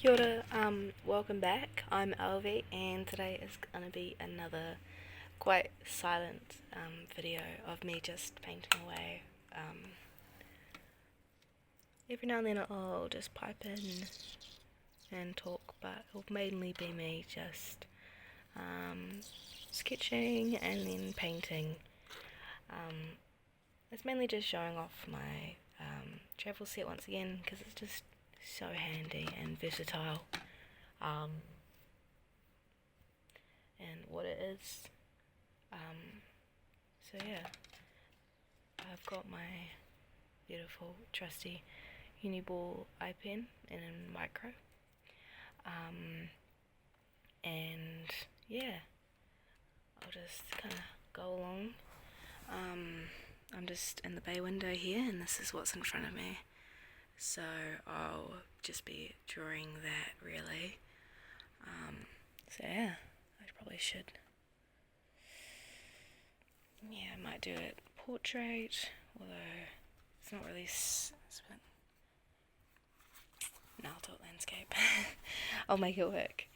Kia ora, welcome back. I'm Alvi, and today is gonna be another quite silent video of me just painting away. Every now and then I'll just pipe in and talk, but it'll mainly be me just sketching and then painting. It's mainly just showing off my travel set once again because it's just so handy and versatile. And what it is. So yeah, I've got my beautiful trusty Uniball eye pen in micro. And yeah, I'll just kind of go along. I'm just in the bay window here, and this is what's in front of me. So I'll just be drawing that really. So yeah, I probably should. Yeah, I might do it portrait, although it's not really. No, I'll do it landscape. I'll make it work.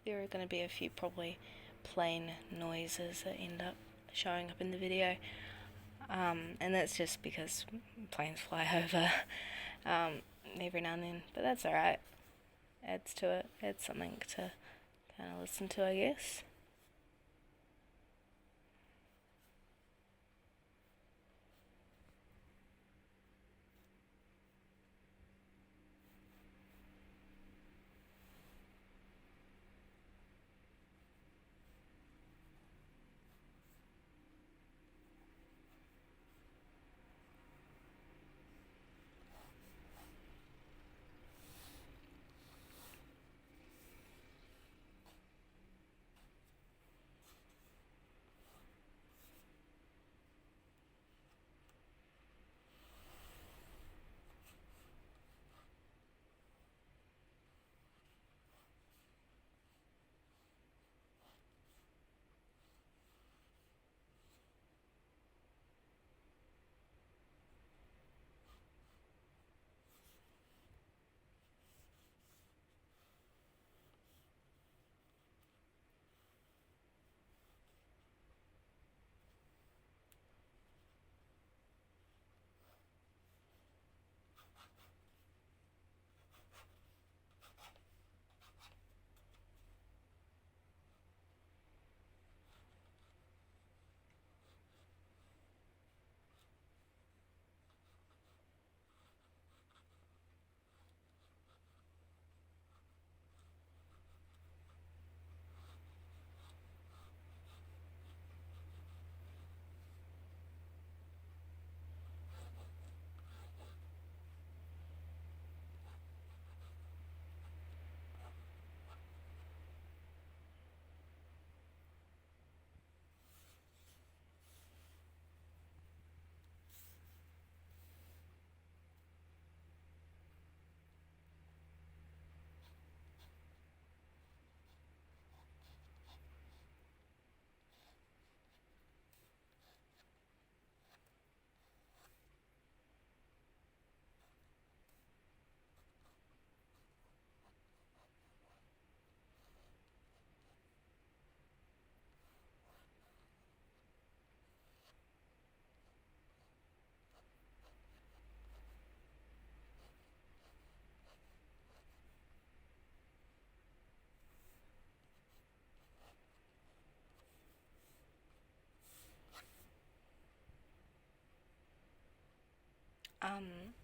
There are going to be a few probably plain noises that end up showing up in the video, and that's just because planes fly over every now and then, but that's alright. Adds to it. Adds something to kind of listen to, I guess.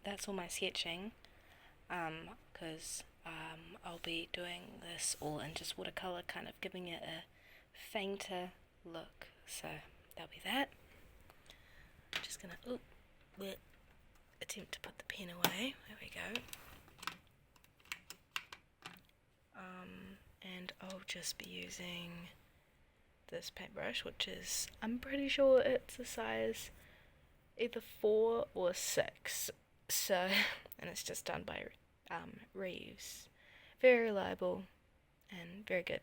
That's all my sketching, because I'll be doing this all in just watercolor, kind of giving it a fainter look. So that'll be that. I'm just gonna attempt to put the pen away. There we go. And I'll just be using this paintbrush, which is, I'm pretty sure it's a size either 4 or 6. So, and it's just done by Reeves. Very reliable and very good.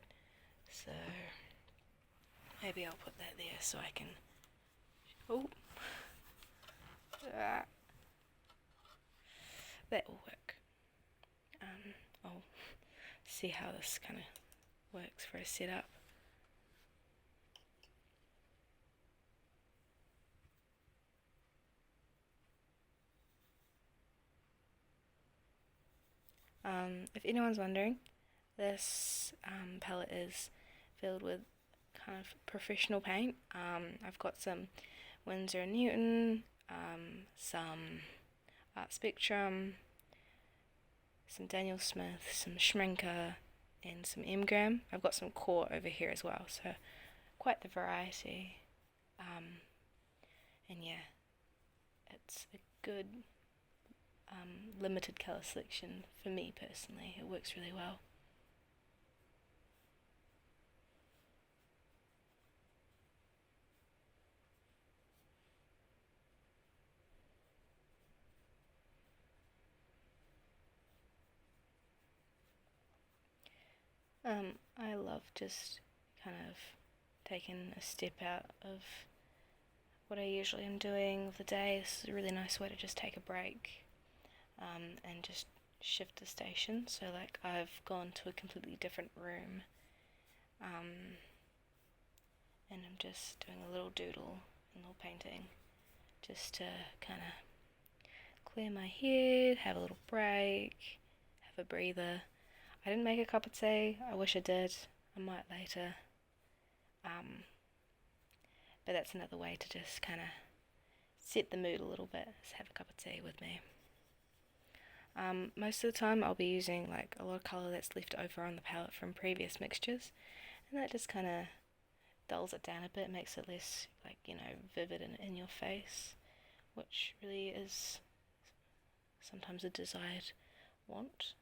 So, maybe I'll put that there so I can. Oh, that will work. I'll see how this kind of works for a setup. If anyone's wondering, this palette is filled with kind of professional paint. I've got some Winsor & Newton, some Art Spectrum, some Daniel Smith, some Schminker, and some M-Gram. I've got some Core over here as well, so quite the variety. And yeah, it's a good limited colour selection for me personally. It works really well. I love just kind of taking a step out of what I usually am doing of the day. This is a really nice way to just take a break and just shift the station. So like I've gone to a completely different room and I'm just doing a little doodle, a little painting, just to kind of clear my head, have a little break, have a breather. I didn't make a cup of tea. I wish I did. I might later. But that's another way to just kind of set the mood a little bit, is have a cup of tea with me. Most of the time I'll be using like a lot of colour that's left over on the palette from previous mixtures, and that just kind of dulls it down a bit, makes it less like, vivid and in your face, which really is sometimes a desired want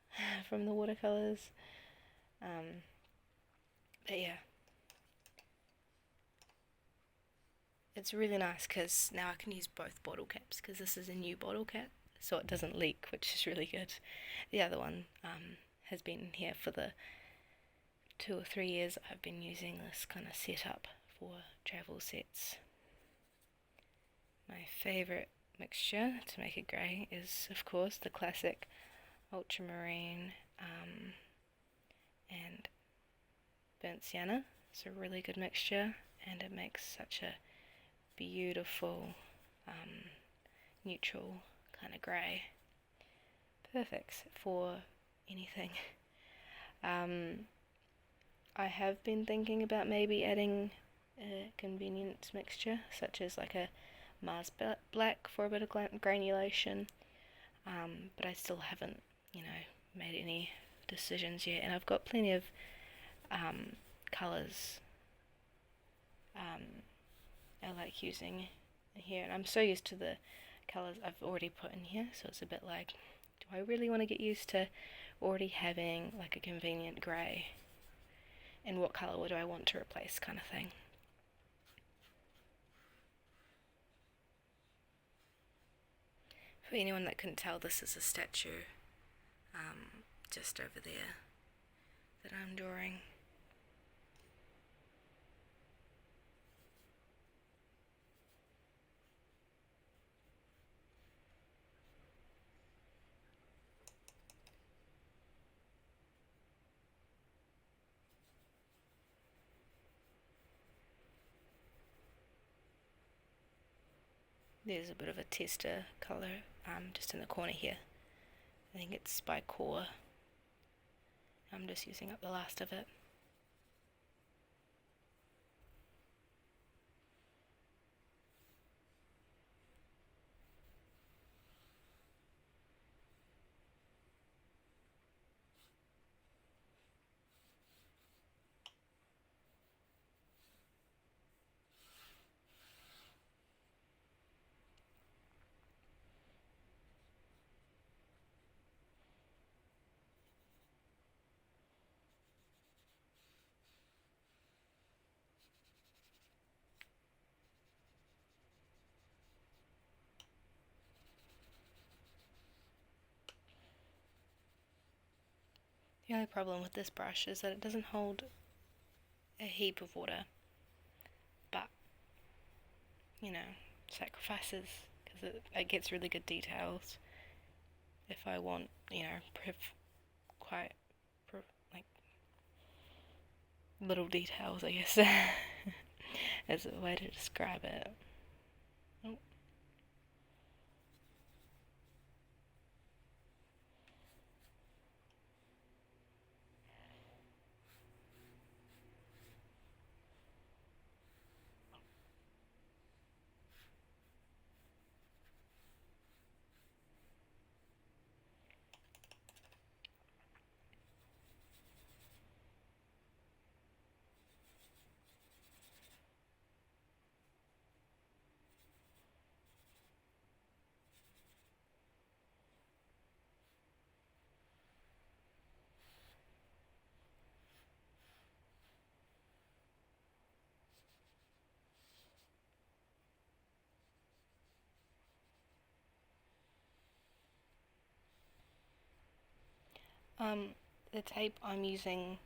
from the watercolours. But yeah, it's really nice because now I can use both bottle caps, because this is a new bottle cap, so it doesn't leak, which is really good. The other one has been here for the 2 or 3 years I've been using this kind of setup for travel sets. My favourite mixture to make it grey is, of course, the classic ultramarine and burnt sienna. It's a really good mixture, and it makes such a beautiful neutral kind of grey. Perfect for anything. I have been thinking about maybe adding a convenience mixture, such as like a Mars Black for a bit of granulation, but I still haven't, made any decisions yet. And I've got plenty of colours I like using here, and I'm so used to the colours I've already put in here, so it's a bit like, do I really want to get used to already having like a convenient grey, and what colour do I want to replace, kind of thing. For anyone that couldn't tell, this is a statue just over there that I'm drawing. There's a bit of a tester colour just in the corner here. I think it's by Core. I'm just using up the last of it. The only problem with this brush is that it doesn't hold a heap of water, but, you know, sacrifices, because it gets really good details. If I want, quite, like, little details, I guess, as a way to describe it. Oh. The tape I'm using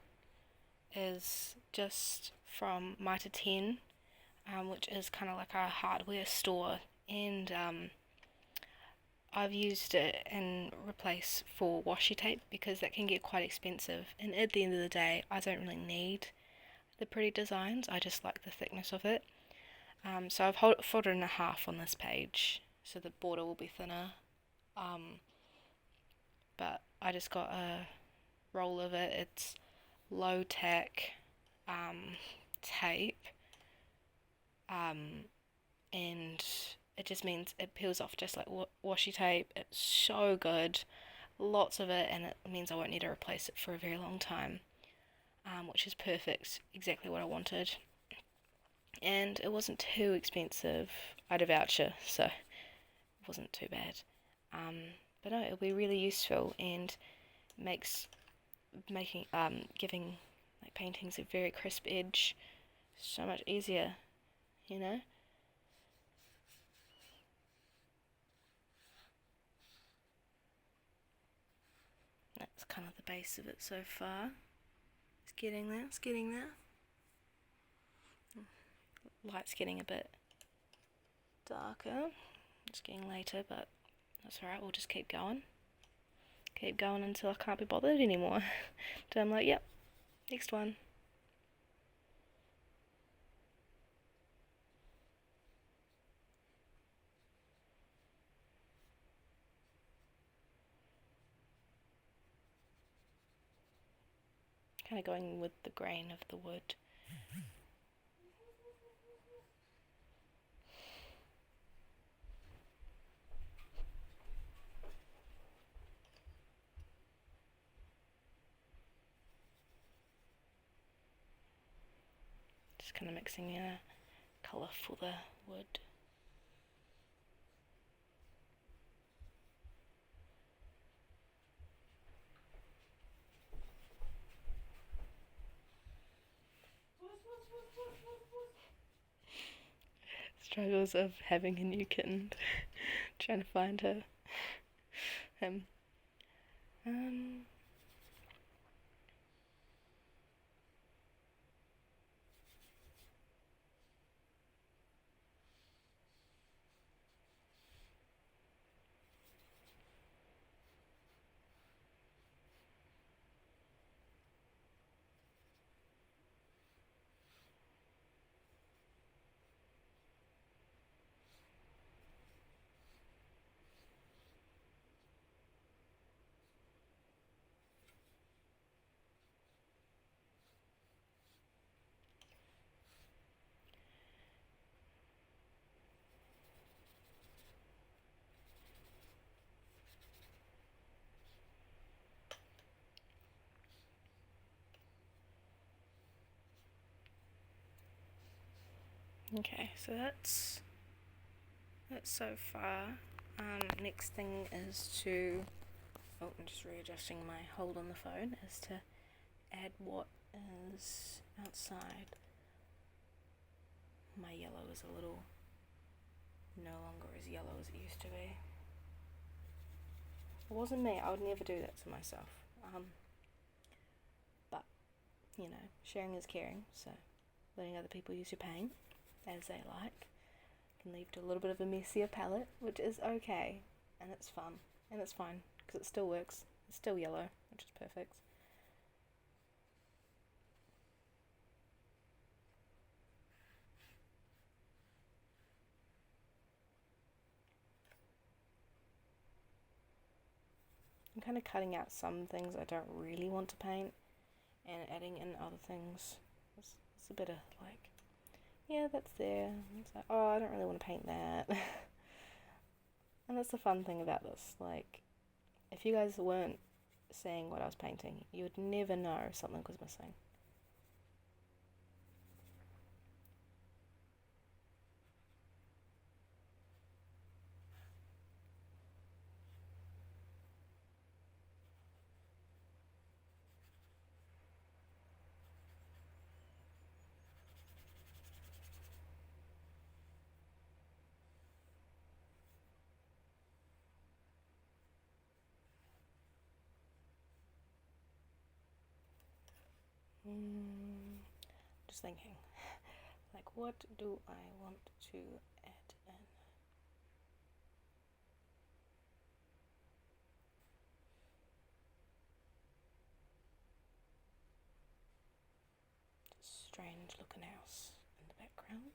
is just from Mitre 10, which is kind of like a hardware store, and I've used it in replace for washi tape because that can get quite expensive, and at the end of the day I don't really need the pretty designs, I just like the thickness of it. So I've folded in half on this page so the border will be thinner, but I just got a roll of it. It's low tack tape, and it just means it peels off just like washi tape. It's so good, lots of it, and it means I won't need to replace it for a very long time, which is perfect, exactly what I wanted. And it wasn't too expensive. I had a voucher, so it wasn't too bad. But no, it'll be really useful and giving like paintings a very crisp edge so much easier, you know. That's kind of the base of it so far. It's getting there. It's getting there. Light's getting a bit darker. It's getting later, but that's alright. We'll just keep going. Keep going until I can't be bothered anymore. Until I'm like, yep, next one. Kind of going with the grain of the wood. Just kind of mixing a colour for the wood. Struggles of having a new kitten. Trying to find him. Okay, so that's so far. Next thing is to, I'm just readjusting my hold on the phone, is to add what is outside. My yellow is a little no longer as yellow as it used to be. It wasn't me, I would never do that to myself. sharing is caring, so letting other people use your paint as they like can lead to a little bit of a messier palette, which is okay, and it's fun, and it's fine, because it still works. It's still yellow, which is perfect. I'm kind of cutting out some things I don't really want to paint and adding in other things. It's a bit of like, yeah, that's there. It's like, oh, I don't really want to paint that. And that's the fun thing about this. Like, if you guys weren't seeing what I was painting, you would never know something was missing. Just thinking, like, what do I want to add in? Strange looking house in the background.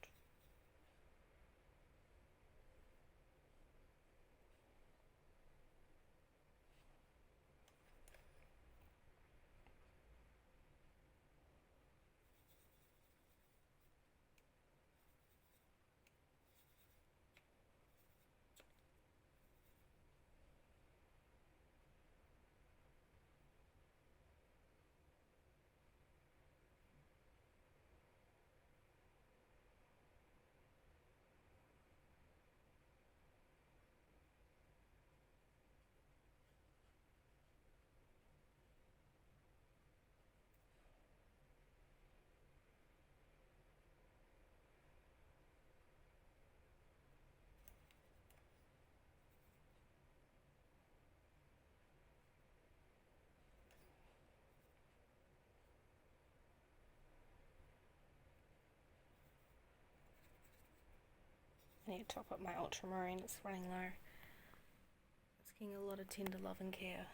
I need to top up my ultramarine, it's running low. It's getting a lot of tender love and care.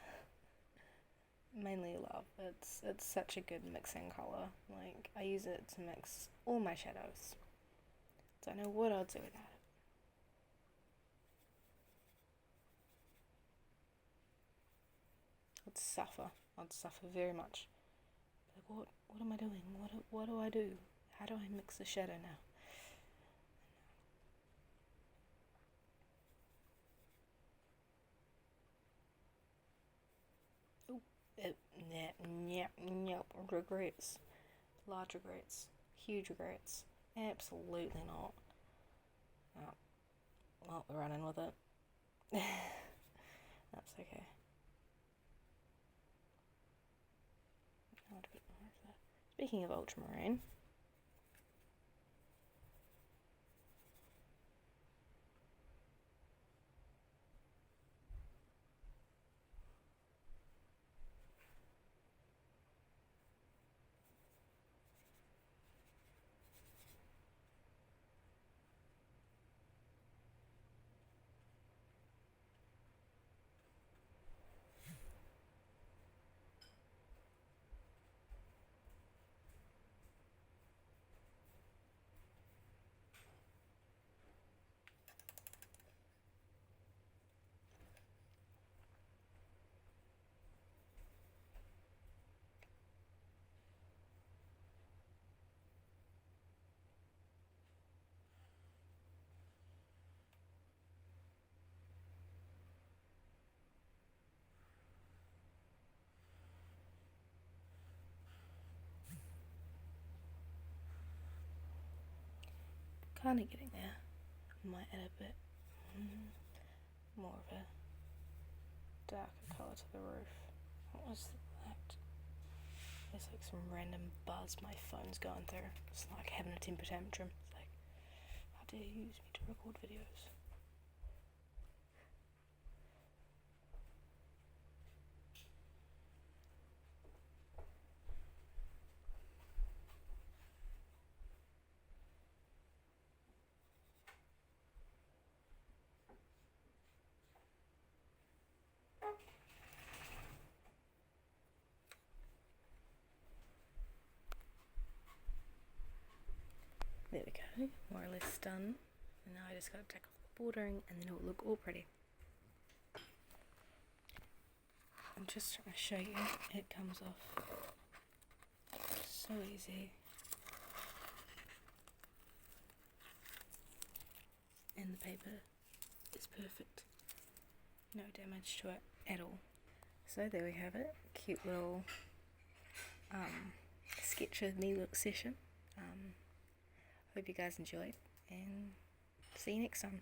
Mainly love. It's such a good mixing colour. Like, I use it to mix all my shadows. Don't know what I'd do without it. I'd suffer very much. Like, what am I doing? What do I do? How do I mix the shadow now? Regrets. Large regrets. Huge regrets. Absolutely not. Oh, well, we're running with it. That's okay. Speaking of ultramarine, kind of getting there. Might add a bit more of a darker colour to the roof. What was that? There's like some random buzz my phone's going through. It's like having a temper tantrum. It's like, how dare you use me to record videos? photo, more or less done. And now I just gotta take off the bordering and then it will look all pretty. I'm just trying to show you, it comes off so easy. And the paper is perfect. No damage to it at all. So there we have it. Cute little sketch of me look session. Hope you guys enjoyed and see you next time.